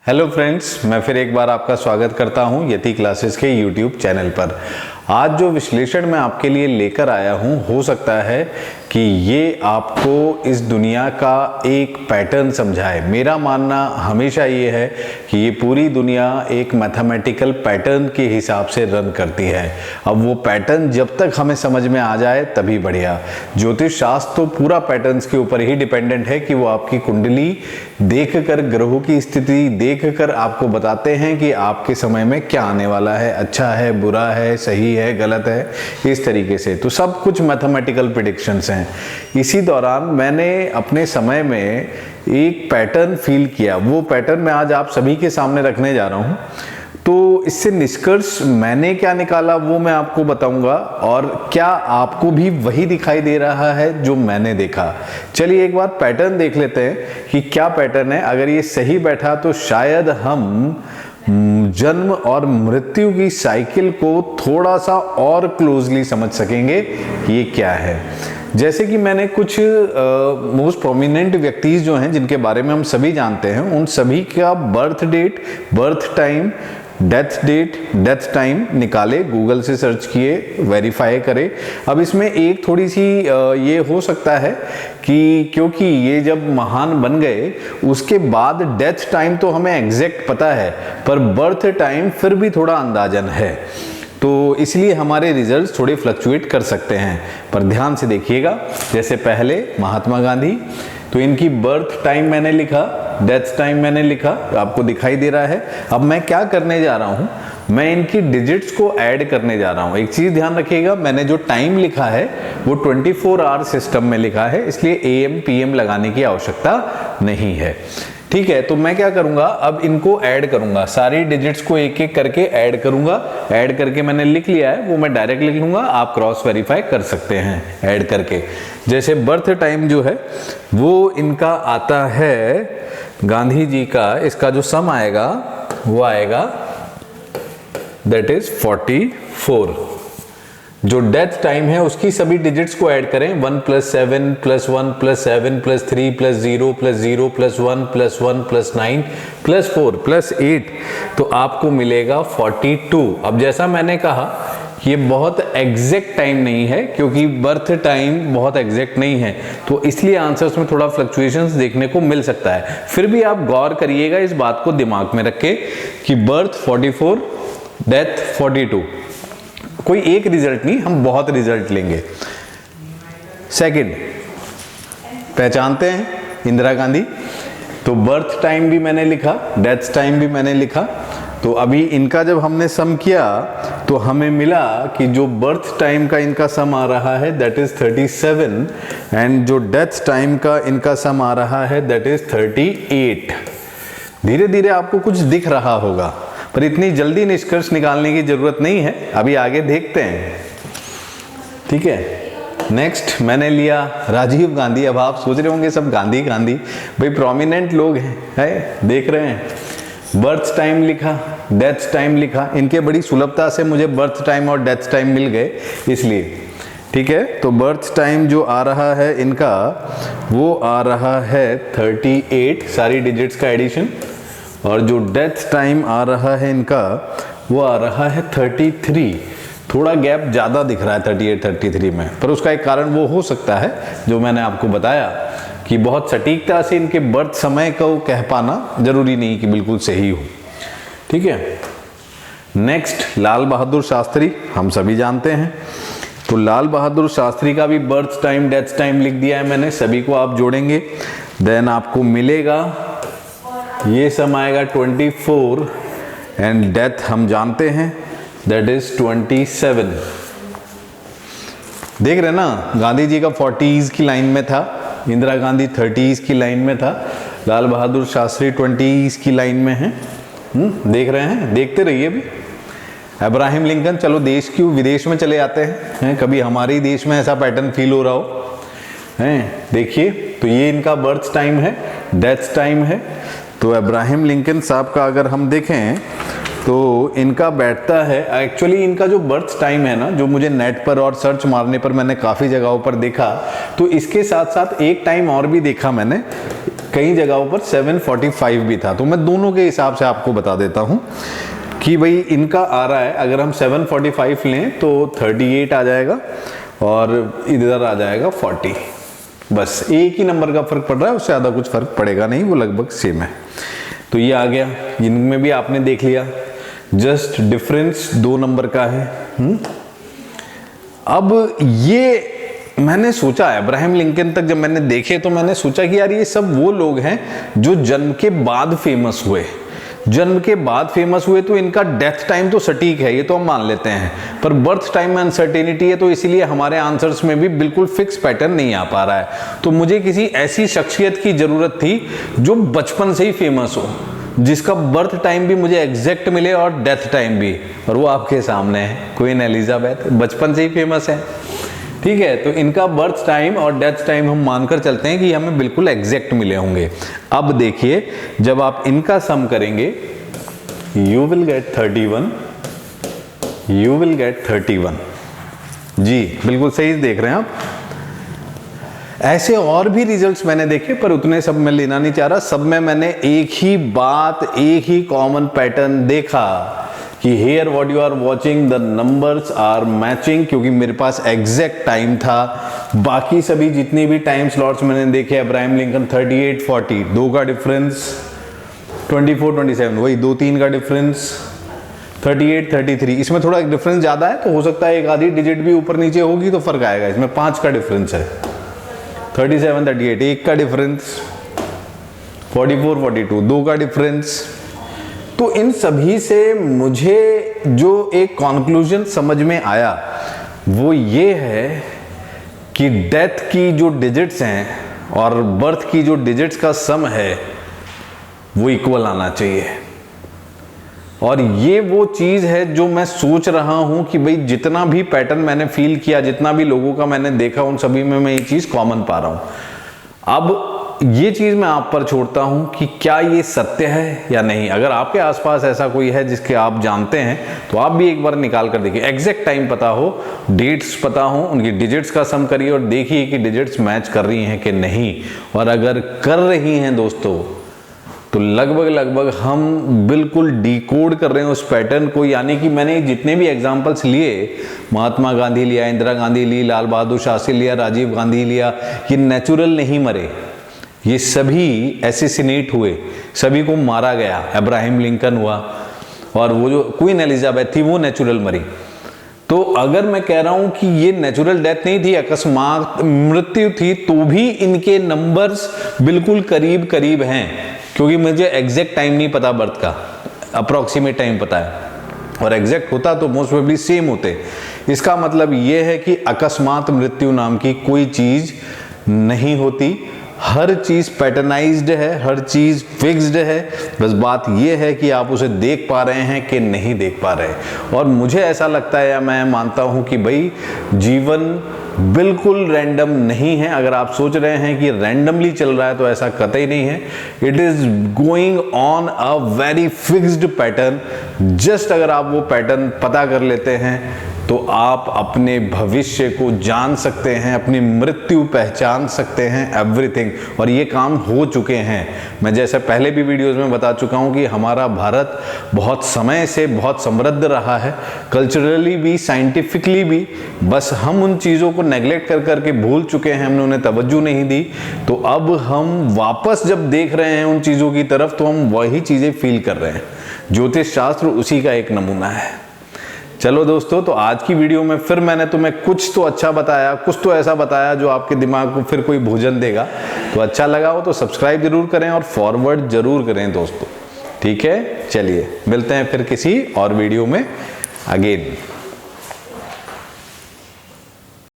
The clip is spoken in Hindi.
हेलो फ्रेंड्स, मैं फिर एक बार आपका स्वागत करता हूं यति क्लासेस के यूट्यूब चैनल पर। आज जो विश्लेषण मैं आपके लिए लेकर आया हूं, हो सकता है कि ये आपको इस दुनिया का एक पैटर्न समझाए। मेरा मानना हमेशा ये है कि ये पूरी दुनिया एक मैथमेटिकल पैटर्न के हिसाब से रन करती है। अब वो पैटर्न जब तक हमें समझ में आ जाए तभी बढ़िया। ज्योतिष शास्त्र तो पूरा पैटर्न्स के ऊपर ही डिपेंडेंट है कि वो आपकी कुंडली देखकर, ग्रहों की स्थिति देखकर आपको बताते हैं कि आपके समय में क्या आने वाला है, अच्छा है, बुरा है, सही है, गलत है, इस तरीके से। तो सब कुछ मैथमेटिकल प्रेडिक्शंस हैं। इसी दौरान मैंने अपने समय में एक पैटर्न फील किया। वो पैटर्न मैं आज आप सभी के सामने रखने जा रहा हूं। तो इससे निष्कर्ष मैंने क्या निकाला वो मैं आपको बताऊंगा, और क्या आपको भी वही दिखाई दे रहा है जो मैंने देखा। चलिए एक बार पैटर्न देख लेते हैं कि क्या पैटर्न है। अगर ये सही बैठा तो शायद हम जन्म और मृत्यु की साइकिल को थोड़ा सा और क्लोजली समझ सकेंगे कि ये क्या है। जैसे कि मैंने कुछ मोस्ट प्रोमिनेंट व्यक्ति जो हैं, जिनके बारे में हम सभी जानते हैं, उन सभी का birth date, birth time, death date, death time निकाले, गूगल से सर्च किए, वेरीफाई करे। अब इसमें एक थोड़ी सी ये हो सकता है कि क्योंकि ये जब महान बन गए उसके बाद डेथ टाइम तो हमें एग्जैक्ट पता है, पर बर्थ टाइम फिर भी थोड़ा अंदाजन है, तो इसलिए हमारे रिजल्ट्स थोड़े फ्लक्चुएट कर सकते हैं। पर ध्यान से देखिएगा। जैसे पहले महात्मा गांधी, तो इनकी बर्थ टाइम मैंने लिखा, डेथ टाइम मैंने लिखा, आपको दिखाई दे रहा है। अब मैं क्या करने जा रहा हूं, मैं इनकी डिजिट्स को ऐड करने जा रहा हूं। एक चीज ध्यान रखिएगा, मैंने जो टाइम लिखा है वो 24 आवर सिस्टम में लिखा है, इसलिए AM PM लगाने की आवश्यकता नहीं है। ठीक है, तो मैं क्या करूंगा, अब इनको ऐड करूंगा, सारी डिजिट्स को एक एक करके ऐड करूंगा। ऐड करके मैंने लिख लिया है, वो मैं डायरेक्ट लिख लूंगा, आप क्रॉस वेरीफाई कर सकते हैं ऐड करके। जैसे बर्थ टाइम जो है वो इनका आता है, गांधी जी का, इसका जो सम आएगा वो आएगा दैट इज 44। जो डेथ टाइम है उसकी सभी डिजिट्स को ऐड करें, 1 + 7 + 1 + 7 + 3 + 0 + 0 + 1 + 1 + 9 + 4 + 8, तो आपको मिलेगा 42। अब जैसा मैंने कहा ये बहुत एग्जैक्ट टाइम नहीं है, क्योंकि बर्थ टाइम बहुत एग्जैक्ट नहीं है, तो इसलिए आंसर्स में थोड़ा फ्लक्चुएशंस देखने को मिल सकता है। फिर भी आप गौर करिएगा, इस बात को दिमाग में रखें कि बर्थ 44, डेथ 42, कोई एक रिजल्ट नहीं, हम बहुत रिजल्ट लेंगे। सेकंड, पहचानते हैं इंदिरा गांधी, तो बर्थ टाइम भी मैंने लिखा, डेथ टाइम भी मैंने लिखा। तो अभी इनका जब हमने सम किया तो हमें मिला कि जो बर्थ टाइम का इनका सम आ रहा है दैट इज 37, एंड जो डेथ टाइम का इनका सम आ रहा है दैट इज 38। धीरे धीरे आपको कुछ दिख रहा होगा, पर इतनी जल्दी निष्कर्ष निकालने की जरूरत नहीं है, अभी आगे देखते हैं। ठीक है, नेक्स्ट मैंने लिया राजीव गांधी। अब आप सोच रहे होंगे सब गांधी गांधी, भाई प्रोमिनेंट लोग हैं, देख रहे हैं। बर्थ टाइम लिखा, डेथ टाइम लिखा, इनके बड़ी सुलभता से मुझे बर्थ टाइम और डेथ टाइम मिल गए, इसलिए। ठीक है, तो बर्थ टाइम जो आ रहा है इनका वो आ रहा है 38, सारी डिजिट्स का एडिशन, और जो डेथ टाइम आ रहा है इनका वो आ रहा है 33। थोड़ा गैप ज़्यादा दिख रहा है 38 33 में, पर उसका एक कारण वो हो सकता है जो मैंने आपको बताया कि बहुत सटीकता से इनके बर्थ समय को कह पाना जरूरी नहीं कि बिल्कुल सही हो। ठीक है, नेक्स्ट लाल बहादुर शास्त्री, हम सभी जानते हैं, तो लाल बहादुर शास्त्री का भी बर्थ टाइम डेथ टाइम लिख दिया है मैंने, सभी को आप जोड़ेंगे, देन आपको मिलेगा ये सम आएगा 24, एंड डेथ हम जानते हैं दैट इज 27। देख रहे ना, गांधी जी का 40s की लाइन में था, इंदिरा गांधी 30s की लाइन में था, लाल बहादुर शास्त्री 20s की लाइन में है। देख रहे हैं, देखते रहिए भी। अब्राहम लिंकन, चलो देश क्यों विदेश में चले आते हैं, कभी हमारे ही देश में ऐसा पैटर्न फील हो रहा हो, हैं देखिए। तो ये इनका बर्थ टाइम है, डेथ टाइम है। तो अब्राहम लिंकन साहब का अगर हम देखें तो इनका बैठता है, एक्चुअली इनका जो बर्थ टाइम है ना, जो मुझे नेट पर और सर्च मारने पर मैंने काफ़ी जगहों पर देखा, तो इसके साथ साथ एक टाइम और भी देखा मैंने, कई जगहों पर 7:45 भी था। तो मैं दोनों के हिसाब से आपको बता देता हूँ कि भाई इनका आ रहा है, अगर हम 7:45 लें तो 38 आ जाएगा और इधर आ जाएगा 40। बस एक ही नंबर का फर्क पड़ रहा है, उससे ज़्यादा कुछ फर्क पड़ेगा नहीं, वो लगभग सेम है। तो ये आ गया, इनमें भी आपने देख लिया, जस्ट डिफरेंस 2 नंबर का है। अब ये मैंने सोचा, अब्राहम लिंकन तक जब मैंने देखे तो मैंने सोचा कि यार ये सब वो लोग हैं जो जन्म के बाद फेमस हुए। जन्म के बाद फेमस हुए तो इनका डेथ टाइम तो सटीक है, ये तो हम मान लेते हैं, पर बर्थ टाइम में अनसर्टेनिटी है, तो इसीलिए हमारे आंसर्स में भी बिल्कुल फिक्स पैटर्न नहीं आ पा रहा है। तो मुझे किसी ऐसी शख्सियत की जरूरत थी जो बचपन से ही फेमस हो, जिसका बर्थ टाइम भी मुझे एग्जैक्ट मिले और डेथ टाइम भी, और वो आपके सामने है, क्वीन एलिजाबेथ, बचपन से ही फेमस है। ठीक है, तो इनका बर्थ टाइम और डेथ टाइम हम मानकर चलते हैं कि हमें बिल्कुल एग्जैक्ट मिले होंगे। अब देखिए, जब आप इनका सम करेंगे, you will get 31, you will get 31। जी बिल्कुल सही देख रहे हैं आप। ऐसे और भी रिजल्ट्स मैंने देखे, पर उतने सब मैं लेना नहीं चाह रहा। सब में मैंने एक ही बात, एक ही कॉमन पैटर्न देखा कि here what you are watching the numbers are matching, क्योंकि मेरे पास एग्जैक्ट टाइम था। बाकी सभी जितनी भी टाइम स्लॉट्स मैंने देखे, अब्राहम लिंकन 38, 40, 2 का डिफरेंस, 24, 27, वही 2-3 का डिफरेंस, 38, 33, इसमें थोड़ा डिफरेंस ज्यादा है, तो हो सकता है एक आधी डिजिट भी ऊपर नीचे होगी तो फर्क आएगा। इसमें 5 का डिफरेंस है, 37, 38 1 का डिफरेंस, 44, 42 2 का डिफरेंस। तो इन सभी से मुझे जो एक कंक्लूजन समझ में आया वो ये है कि डेथ की जो डिजिट्स हैं और बर्थ की जो डिजिट्स का सम है वो इक्वल आना चाहिए। और ये वो चीज है जो मैं सोच रहा हूं कि भाई जितना भी पैटर्न मैंने फील किया, जितना भी लोगों का मैंने देखा, उन सभी में मैं ये चीज कॉमन पा रहा हूं। अब ये चीज मैं आप पर छोड़ता हूं कि क्या ये सत्य है या नहीं। अगर आपके आसपास ऐसा कोई है जिसके आप जानते हैं तो आप भी एक बार निकाल कर देखिए, एग्जैक्ट टाइम पता हो, डेट्स पता हो, उनकी डिजिट्स का सम करिए और देखिए कि डिजिट्स मैच कर रही हैं कि नहीं। और अगर कर रही हैं दोस्तों, तो लगभग हम बिल्कुल डिकोड कर रहे हैं उस पैटर्न को। यानी कि मैंने जितने भी एग्जांपल्स लिए, महात्मा गांधी लिया, इंदिरा गांधी ली, लाल बहादुर शास्त्री लिया, राजीव गांधी लिया, ये नेचुरल नहीं मरे, ये सभी एसिसिनेट हुए, सभी को मारा गया। अब्राहम लिंकन हुआ और वो जो क्वीन एलिजाबेथ थी वो नेचुरल मरी। तो अगर मैं कह रहा हूं कि ये नेचुरल डेथ नहीं थी, अकस्मात मृत्यु थी, तो भी इनके नंबर्स बिल्कुल करीब करीब हैं, क्योंकि मुझे एग्जैक्ट टाइम नहीं पता बर्थ का, अप्रोक्सीमेट टाइम पता है, और एग्जैक्ट होता तो मोस्ट प्रोबेबली सेम होते। इसका मतलब यह है कि अकस्मात मृत्यु नाम की कोई चीज नहीं होती, हर चीज पैटर्नाइज्ड है, हर चीज फिक्स्ड है। बस बात यह है कि आप उसे देख पा रहे हैं कि नहीं देख पा रहे। और मुझे ऐसा लगता है, या मैं मानता हूं कि भाई जीवन बिल्कुल रैंडम नहीं है। अगर आप सोच रहे हैं कि रैंडमली चल रहा है तो ऐसा कतई नहीं है। It is going on a very fixed pattern. Just अगर आप वो पैटर्न पता कर लेते हैं तो आप अपने भविष्य को जान सकते हैं, अपनी मृत्यु पहचान सकते हैं, एवरीथिंग। और ये काम हो चुके हैं। मैं जैसे पहले भी वीडियोस में बता चुका हूं कि हमारा भारत बहुत समय से बहुत समृद्ध रहा है, कल्चरली भी, साइंटिफिकली भी। बस हम उन चीज़ों को नेग्लेक्ट कर करके भूल चुके हैं, हमने उन्हें तवज्जो नहीं दी। तो अब हम वापस जब देख रहे हैं उन चीज़ों की तरफ, तो हम वही चीज़ें फील कर रहे हैं। ज्योतिष शास्त्र उसी का एक नमूना है। चलो दोस्तों, तो आज की वीडियो में फिर मैंने तुम्हें कुछ तो अच्छा बताया, कुछ तो ऐसा बताया जो आपके दिमाग को फिर कोई भोजन देगा। तो अच्छा लगा हो तो सब्सक्राइब जरूर करें और फॉरवर्ड जरूर करें दोस्तों। ठीक है, चलिए मिलते हैं फिर किसी और वीडियो में अगेन।